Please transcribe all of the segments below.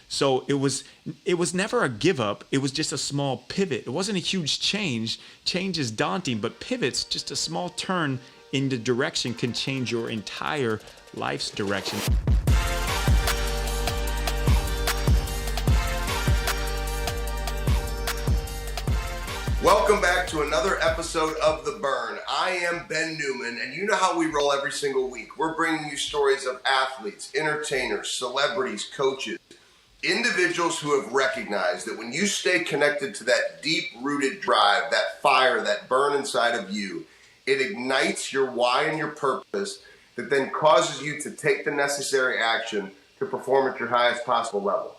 So it was never a give up. It was just a small pivot. It wasn't a huge change. Change is daunting, but pivots, just a small turn in the direction, can change your entire life's direction. Welcome back to another episode of The Burn. I am Ben Newman, and you know how we roll every single week. We're bringing you stories of athletes, entertainers, celebrities, coaches, individuals who have recognized that when you stay connected to that deep-rooted drive, that fire, that burn inside of you, it ignites your why and your purpose that then causes you to take the necessary action to perform at your highest possible level.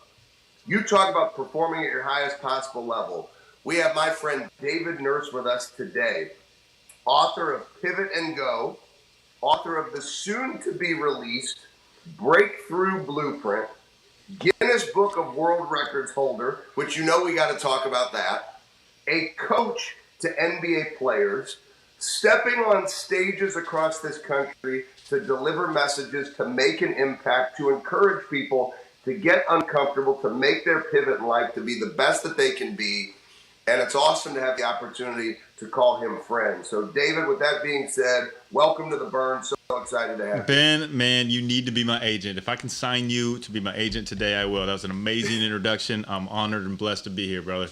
You talk about performing at your highest possible level. We have my friend David Nurse with us today, author of Pivot and Go, author of the soon-to-be-released Breakthrough Blueprint, Guinness Book of World Records holder, which you know we got to talk about that, a coach to NBA players, stepping on stages across this country to deliver messages, to make an impact, to encourage people to get uncomfortable, to make their pivot in life, to be the best that they can be. And it's awesome to have the opportunity to call him friend. So, David, with that being said, welcome to The Burn. So excited to have you. Ben, man, you need to be my agent. If I can sign you to be my agent today, I will. That was an amazing introduction. I'm honored and blessed to be here, brother.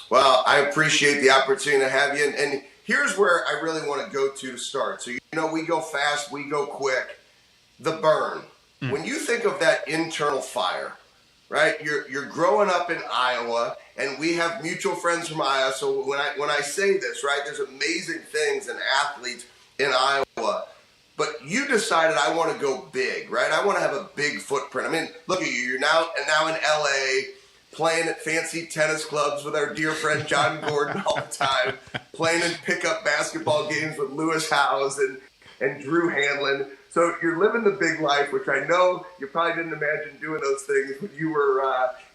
Well, I appreciate the opportunity to have you. And here's where I really want to go to start. So, you know, we go fast, we go quick. The Burn. When you think of that internal fire, right? You're growing up in Iowa, and we have mutual friends from Iowa. So when I say this, right, there's amazing things and athletes in Iowa. But you decided, I want to go big, right? I want to have a big footprint. I mean, look at you. You're now in LA, playing at fancy tennis clubs with our dear friend John Gordon all the time, playing in pickup basketball games with Lewis Howes and Drew Hanlon. So you're living the big life, which I know you probably didn't imagine doing those things when you were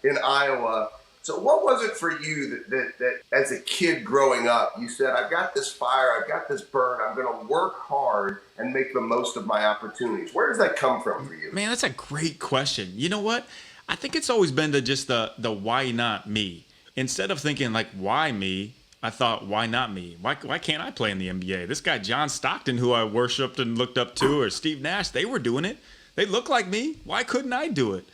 in Iowa. So what was it for you that as a kid growing up, you said, I've got this fire, I've got this burn, I'm going to work hard and make the most of my opportunities? Where does that come from for you? Man, that's a great question. You know what? I think it's always been the why not me. Instead of thinking like, why me? I thought, why not me? Why can't I play in the NBA? This guy, John Stockton, who I worshiped and looked up to, or Steve Nash, they were doing it. They look like me. Why couldn't I do it?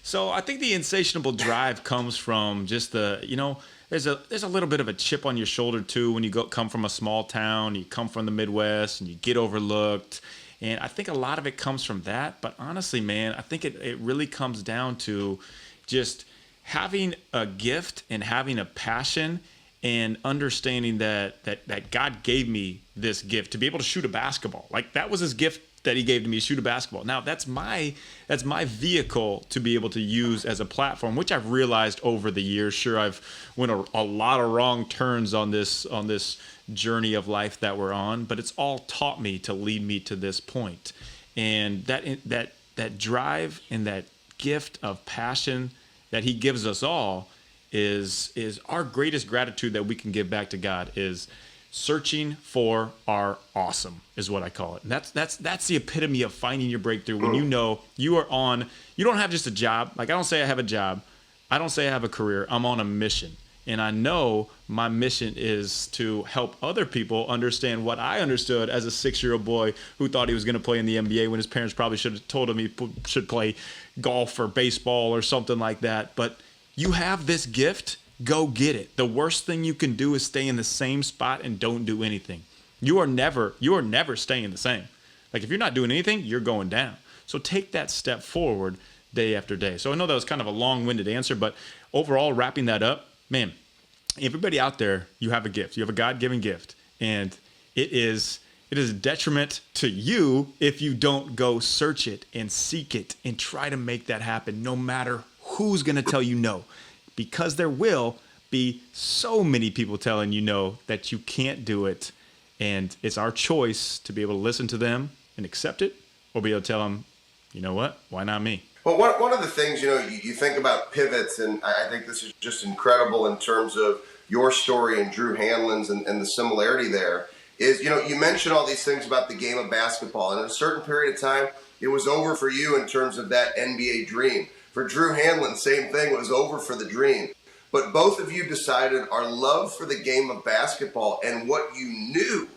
So I think the insatiable drive comes from just there's a little bit of a chip on your shoulder too when you come from a small town, you come from the Midwest, and you get overlooked. And I think a lot of it comes from that. But honestly, man, I think it really comes down to just having a gift and having a passion and understanding that God gave me this gift to be able to shoot a basketball. Like, that was his gift that he gave to me, shoot a basketball. Now, that's my vehicle to be able to use as a platform, which I've realized over the years. Sure, I've went a lot of wrong turns on this journey of life that we're on, but it's all taught me to lead me to this point. And that drive and that gift of passion that he gives us all is our greatest gratitude that we can give back to God, is searching for our awesome, is what I call it. And that's the epitome of finding your breakthrough, when you know you don't have just a job. Like, I don't say I have a job. I don't say I have a career. I'm on a mission. And I know my mission is to help other people understand what I understood as a 6-year-old boy who thought he was going to play in the NBA when his parents probably should have told him he should play golf or baseball or something like that. But you have this gift, go get it. The worst thing you can do is stay in the same spot and don't do anything. You are never staying the same. Like, if you're not doing anything, you're going down. So take that step forward day after day. So I know that was kind of a long-winded answer, but overall, wrapping that up, man, everybody out there, you have a gift. You have a God-given gift. And it is a detriment to you if you don't go search it and seek it and try to make that happen, no matter who's going to tell you no. Because there will be so many people telling you no that you can't do it. And it's our choice to be able to listen to them and accept it, or be able to tell them, you know what, why not me? Well, one of the things, you think about pivots, and I think this is just incredible in terms of your story and Drew Hanlon's and the similarity there, is, you mentioned all these things about the game of basketball, and at a certain period of time, it was over for you in terms of that NBA dream. For Drew Hanlon, same thing, it was over for the dream. But both of you decided our love for the game of basketball and what you knew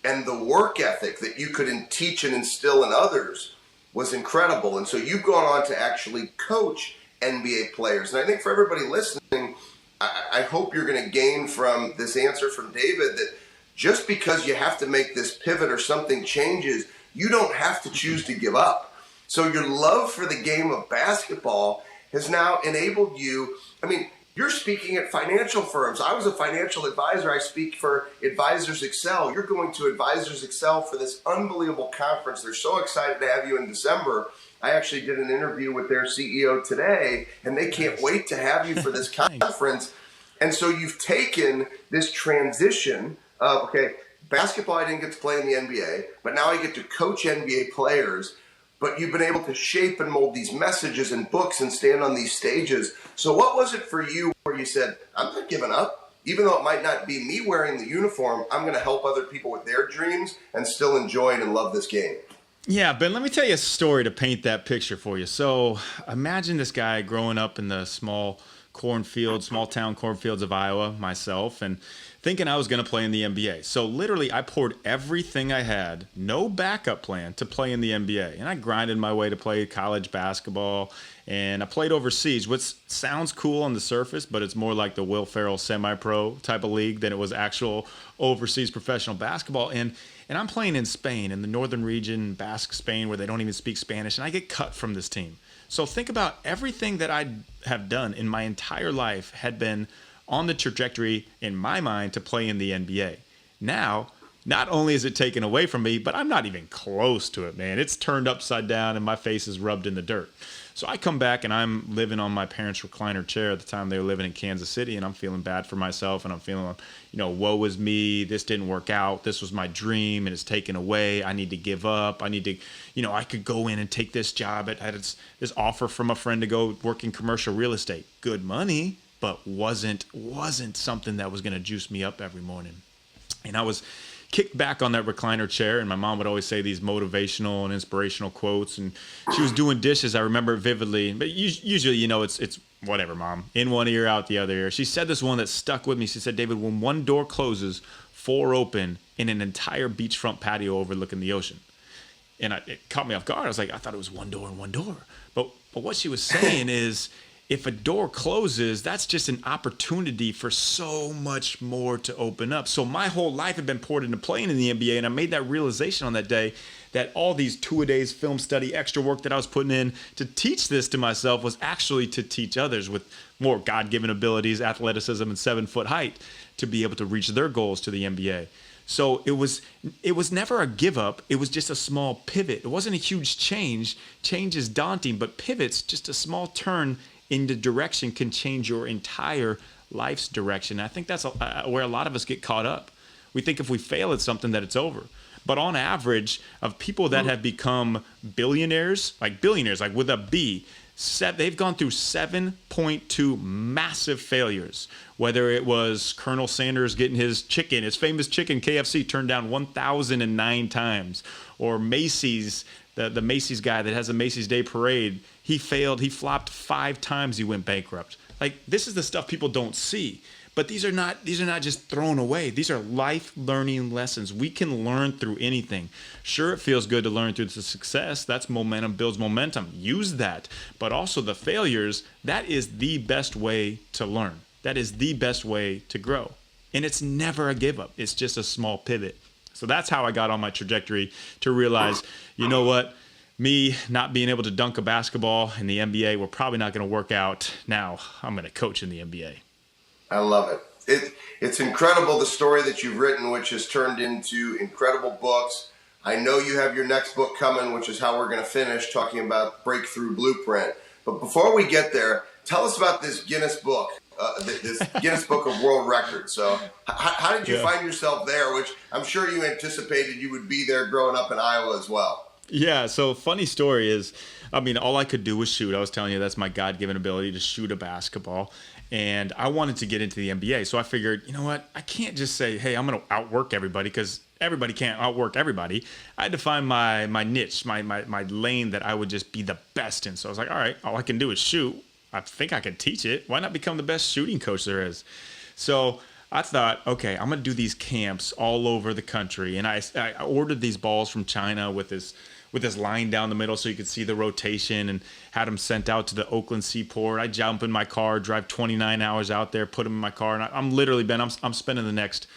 and the work ethic that you could teach and instill in others was incredible. And so you've gone on to actually coach NBA players. And I think for everybody listening, I hope you're going to gain from this answer from David that just because you have to make this pivot or something changes, you don't have to choose to give up. So your love for the game of basketball has now enabled you. I mean, you're speaking at financial firms. I was a financial advisor. I speak for Advisors Excel. You're going to Advisors Excel for this unbelievable conference. They're so excited to have you in December. I actually did an interview with their CEO today, and they can't wait to have you for this conference. And so you've taken this transition of, okay, basketball I didn't get to play in the NBA, but now I get to coach NBA players. But you've been able to shape and mold these messages and books and stand on these stages. So what was it for you where you said, I'm not giving up? Even though it might not be me wearing the uniform, I'm going to help other people with their dreams and still enjoy it and love this game. Yeah, Ben, let me tell you a story to paint that picture for you. So imagine this guy growing up in the small town cornfields of Iowa, myself, and thinking I was going to play in the NBA. So literally, I poured everything I had, no backup plan, to play in the NBA. And I grinded my way to play college basketball, and I played overseas, which sounds cool on the surface, but it's more like the Will Ferrell semi-pro type of league than it was actual overseas professional basketball. And I'm playing in Spain, in the northern region, Basque Spain, where they don't even speak Spanish, and I get cut from this team. So think about everything that I have done in my entire life had been on the trajectory in my mind to play in the NBA. Now, not only is it taken away from me, but I'm not even close to it, man. It's turned upside down and my face is rubbed in the dirt. So I come back and I'm living on my parents' recliner chair. At the time they were living in Kansas City, and I'm feeling bad for myself, and I'm feeling, woe is me. This didn't work out. This was my dream and it's taken away. I need to give up. I need to, I could go in and take this job. I had this offer from a friend to go work in commercial real estate. Good money, but wasn't something that was going to juice me up every morning. And I was kicked back on that recliner chair, and my mom would always say these motivational and inspirational quotes, and she was doing dishes. I remember it vividly, but usually, it's whatever, Mom, in one ear, out the other ear. She said this one that stuck with me. She said, David, when one door closes, four open in an entire beachfront patio overlooking the ocean. And it caught me off guard. I was like, I thought it was one door and one door. But what she was saying is, if a door closes, that's just an opportunity for so much more to open up. So my whole life had been poured into playing in the NBA, and I made that realization on that day that all these two-a-days film study, extra work that I was putting in to teach this to myself was actually to teach others with more God-given abilities, athleticism, and 7-foot height to be able to reach their goals to the NBA. So it was never a give up. It was just a small pivot. It wasn't a huge change. Change is daunting, but pivots, just a small turn in the direction, can change your entire life's direction. And I think that's where a lot of us get caught up. We think if we fail at something that it's over. But on average, of people that have become billionaires, like with a B, they've gone through 7.2 massive failures. Whether it was Colonel Sanders getting his famous chicken, KFC, turned down 1,009 times, or Macy's, the Macy's guy that has a Macy's Day Parade, he failed. He flopped 5 times. He went bankrupt. Like, this is the stuff people don't see. But these are not just thrown away. These are life learning lessons. We can learn through anything. Sure, it feels good to learn through the success. That's momentum, builds momentum. Use that. But also the failures, that is the best way to learn. That is the best way to grow. And it's never a give up. It's just a small pivot. So that's how I got on my trajectory to realize, you know what? Me not being able to dunk a basketball in the NBA, we're probably not going to work out. Now I'm going to coach in the NBA. I love it. It's incredible, the story that you've written, which has turned into incredible books. I know you have your next book coming, which is how we're going to finish talking about Breakthrough Blueprint. But before we get there, tell us about this Guinness book, this Guinness Book of World Records. So how did you find yourself there, which I'm sure you anticipated you would be there growing up in Iowa as well? Yeah, so funny story is, all I could do was shoot. I was telling you that's my God-given ability to shoot a basketball. And I wanted to get into the NBA. So I figured, you know what? I can't just say, hey, I'm going to outwork everybody, because everybody can't outwork everybody. I had to find my niche, my lane that I would just be the best in. So I was like, all right, all I can do is shoot. I think I could teach it. Why not become the best shooting coach there is? So I thought, okay, I'm going to do these camps all over the country. And I ordered these balls from China with this line down the middle so you could see the rotation, and had them sent out to the Oakland seaport. I jump in my car, drive 29 hours out there, put them in my car. And I'm literally, Ben, I'm spending the next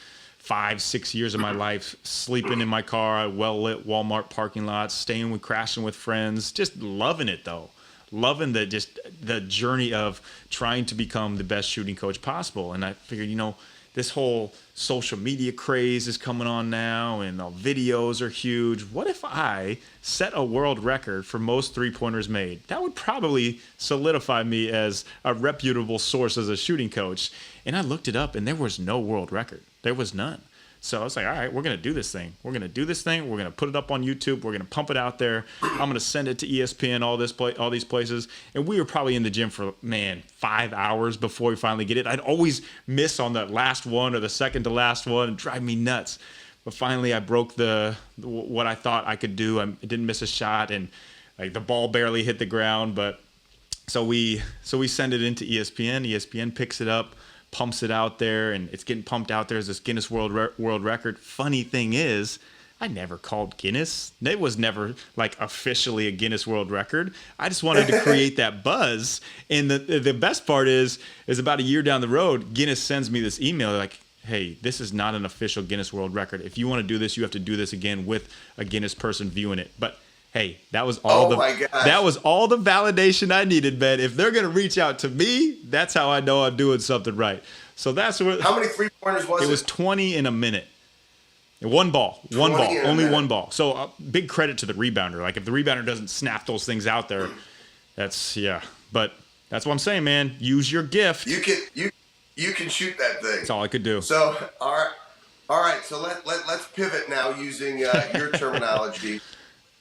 5-6 years of my life sleeping in my car, well-lit Walmart parking lots, crashing with friends, just loving it though. Loving the journey of trying to become the best shooting coach possible. And I figured, this whole social media craze is coming on now, and videos are huge. What if I set a world record for most three-pointers made? That would probably solidify me as a reputable source as a shooting coach. And I looked it up, and there was no world record. There was none. So I was like, all right, we're going to do this thing. We're going to do this thing. We're going to put it up on YouTube. We're going to pump it out there. I'm going to send it to ESPN, all these places. And we were probably in the gym for, 5 hours before we finally get it. I'd always miss on the last one or the second to last one and drive me nuts. But finally, I broke what I thought I could do. I didn't miss a shot, and like the ball barely hit the ground. But so we send it into ESPN. ESPN picks it up, pumps it out there, and it's getting pumped out there as this Guinness World Record. Funny thing is, I never called Guinness. It was never like officially a Guinness World Record. I just wanted to create that buzz. And the best part is about a year down the road, Guinness sends me this email like, hey, this is not an official Guinness World Record. If you want to do this, you have to do this again with a Guinness person viewing it. But hey, that was all that was all the validation I needed, Ben. If they're gonna reach out to me, that's how I know I'm doing something right. So that's what. How many 3-pointers was it? It was 20 in a minute. One ball, only one ball. So big credit to the rebounder. Like if the rebounder doesn't snap those things out there, But that's what I'm saying, man. Use your gift. You can shoot that thing. That's all I could do. So all right. So let's pivot now using your terminology.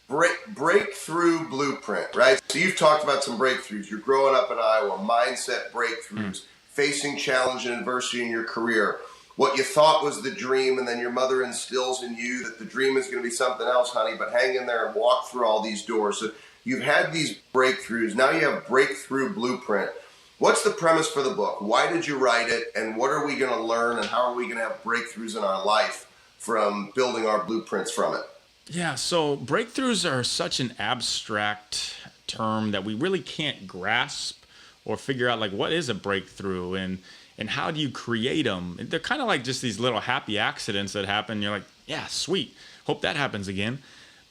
Breakthrough blueprint, right? So you've talked about some breakthroughs. You're growing up in Iowa, mindset breakthroughs, facing challenge and adversity in your career. What you thought was the dream, and then your mother instills in you that the dream is going to be something else, honey, but hang in there and walk through all these doors. So you've had these breakthroughs. Now you have breakthrough blueprint. What's the premise for the book? Why did you write it? And what are we going to learn? And how are we going to have breakthroughs in our life from building our blueprints from it? Yeah, so breakthroughs are such an abstract term that we really can't grasp or figure out like what is a breakthrough and how do you create them. They're kind of like just these little happy accidents that happen. You're like, yeah, sweet. Hope that happens again.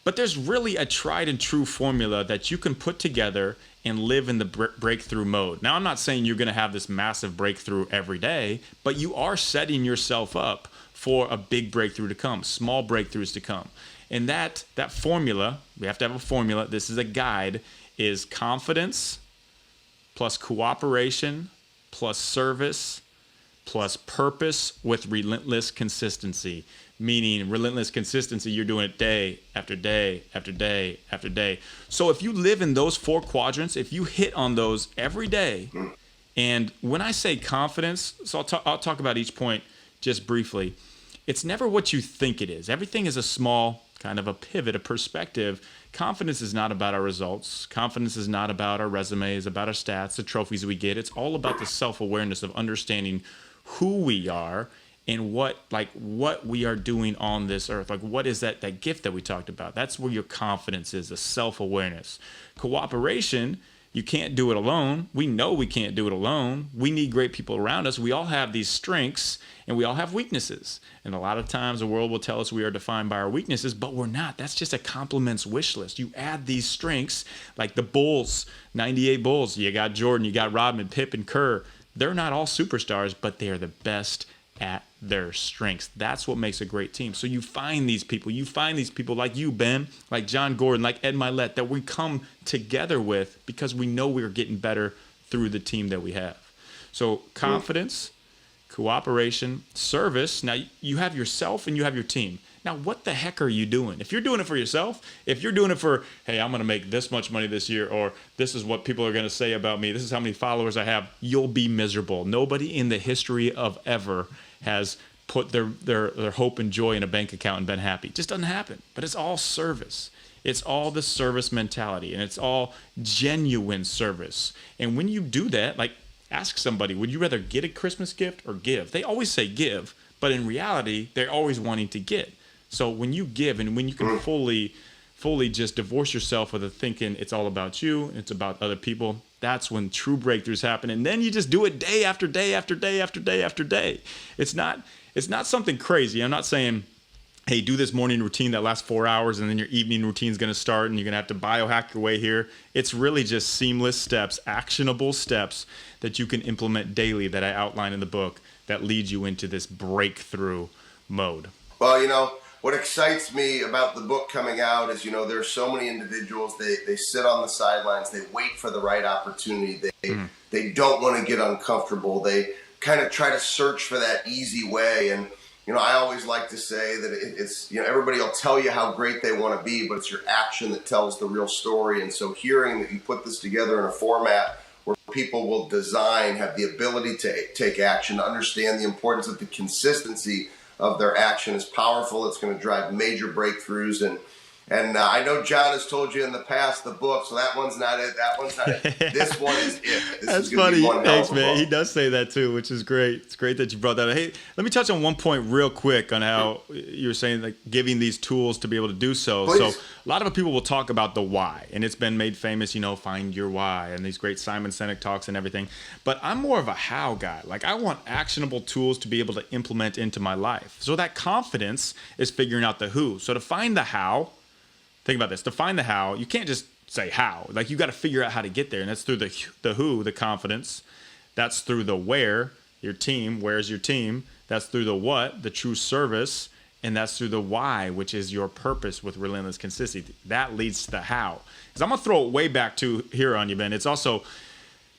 But there's really a tried and true formula that you can put together and live in the breakthrough mode. Now, I'm not saying you're going to have this massive breakthrough every day, but you are setting yourself up for a big breakthrough to come, small breakthroughs to come. And that formula, we have to have a formula. This is a guide, is confidence plus cooperation plus service plus purpose with relentless consistency. Meaning relentless consistency, you're doing it day after day after day after day. So if you live in those 4 quadrants, if you hit on those every day, and when I say confidence, so I'll talk about each point just briefly. It's never what you think it is. Everything is a small kind of a pivot, a perspective. Confidence is not about our results. Confidence is not about our resumes, about our stats, the trophies we get. It's all about the self-awareness of understanding who we are and what we are doing on this earth. Like what is that gift that we talked about? That's where your confidence is, a self-awareness. Cooperation, you can't do it alone. We know we can't do it alone. We need great people around us. We all have these strengths and we all have weaknesses. And a lot of times the world will tell us we are defined by our weaknesses, but we're not. That's just a compliments wish list. You add these strengths, like the Bulls, 98 Bulls. You got Jordan, you got Rodman, Pippen, Kerr. They're not all superstars, but they are the best at their strengths. That's what makes a great team. So you find these people like you, Ben, like John Gordon, like Ed Milet, that we come together with because we know we're getting better through the team that we have. So confidence, cooperation, service. Now you have yourself and you have your team. Now, what the heck are you doing? If you're doing it for yourself, if you're doing it for, hey, I'm going to make this much money this year, or this is what people are going to say about me, this is how many followers I have, you'll be miserable. Nobody in the history of ever has put their hope and joy in a bank account and been happy. It just doesn't happen. But it's all service. It's all the service mentality, and it's all genuine service. And when you do that, like, ask somebody, would you rather get a Christmas gift or give? They always say give, but in reality, they're always wanting to get. So when you give and when you can fully just divorce yourself with the thinking it's all about you, it's about other people, that's when true breakthroughs happen. And then you just do it day after day after day after day after day. It's not something crazy. I'm not saying, hey, do this morning routine that lasts 4 hours and then your evening routine is going to start and you're going to have to biohack your way here. It's really just seamless steps, actionable steps that you can implement daily that I outline in the book that leads you into this breakthrough mode. Well, what excites me about the book coming out is, there are so many individuals, they sit on the sidelines, they wait for the right opportunity, they don't want to get uncomfortable, they kind of try to search for that easy way. And I always like to say that it's, everybody will tell you how great they want to be, but it's your action that tells the real story. And so hearing that you put this together in a format where people will have the ability to take action, to understand the importance of the consistency of their action is powerful. It's going to drive major breakthroughs. And I know John has told you in the past the book, so that one's not it. That one's not it. This one is it. That's funny. Thanks, man. He does say that too, which is great. It's great that you brought that up. Hey, let me touch on one point real quick on how you were saying, like, giving these tools to be able to do so. Please. So a lot of people will talk about the why, and it's been made famous, find your why, and these great Simon Sinek talks and everything. But I'm more of a how guy. Like, I want actionable tools to be able to implement into my life. So that confidence is figuring out the who. So to find the how, think about this. To find the how, you can't just say how. Like, you got to figure out how to get there. And that's through the who, the confidence. That's through the where, your team. Where's your team? That's through the what, the true service. And that's through the why, which is your purpose with relentless consistency. That leads to the how. Because I'm going to throw it way back to here on you, Ben. It's also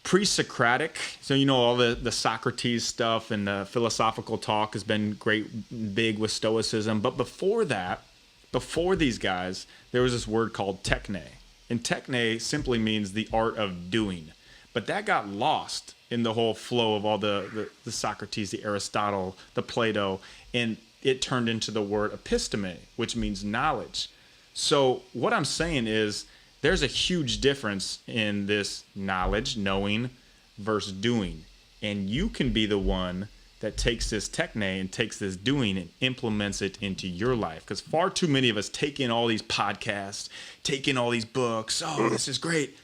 pre-Socratic. So, all the Socrates stuff and the philosophical talk has been big with Stoicism. But before that, before these guys, there was this word called techne. And techne simply means the art of doing. But that got lost in the whole flow of all the Socrates, the Aristotle, the Plato, and it turned into the word episteme, which means knowledge. So what I'm saying is there's a huge difference in this knowledge, knowing, versus doing. And you can be the one that takes this techne and takes this doing and implements it into your life. Because far too many of us take in all these podcasts, take in all these books. Oh, this is great.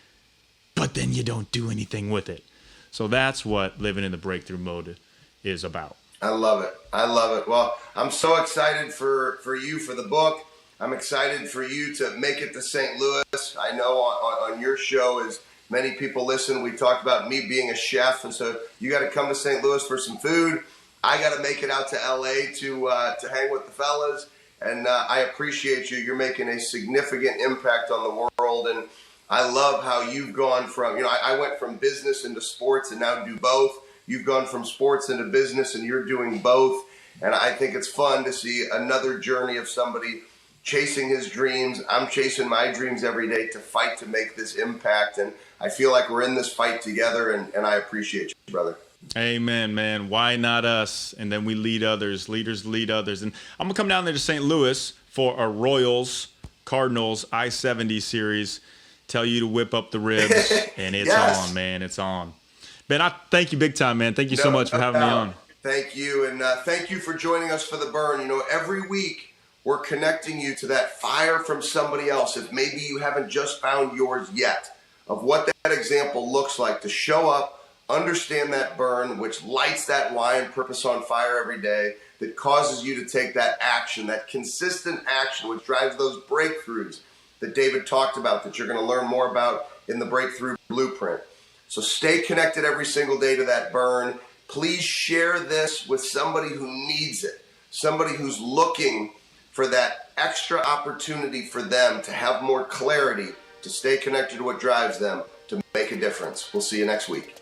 But then you don't do anything with it. So that's what living in the breakthrough mode is about. I love it. I love it. Well, I'm so excited for you for the book. I'm excited for you to make it to St. Louis. I know on your show, as many people listen, we talked about me being a chef, and so you got to come to St. Louis for some food. I got to make it out to LA to hang with the fellas, and I appreciate you. You're making a significant impact on the world, and I love how you've gone from, I went from business into sports and now do both. You've gone from sports into business and you're doing both, and I think it's fun to see another journey of somebody chasing his dreams. I'm chasing my dreams every day to fight to make this impact, and I feel like we're in this fight together, and I appreciate you, brother. Amen, man. Why not us? And then we lead others. Leaders lead others. And I'm going to come down there to St. Louis for a Royals Cardinals I-70 series. Tell you to whip up the ribs, and it's Yes. on, man. It's on. Ben, I thank you big time, man. Thank you so much for having me on. Thank you, and thank you for joining us for The Burn. Every week we're connecting you to that fire from somebody else, if maybe you haven't just found yours yet, of what that example looks like to show up, understand that burn, which lights that why and purpose on fire every day, that causes you to take that action, that consistent action, which drives those breakthroughs that David talked about, that you're going to learn more about in the Breakthrough Blueprint. So stay connected every single day to that burn. Please share this with somebody who needs it, somebody who's looking for that extra opportunity for them to have more clarity, to stay connected to what drives them, to make a difference. We'll see you next week.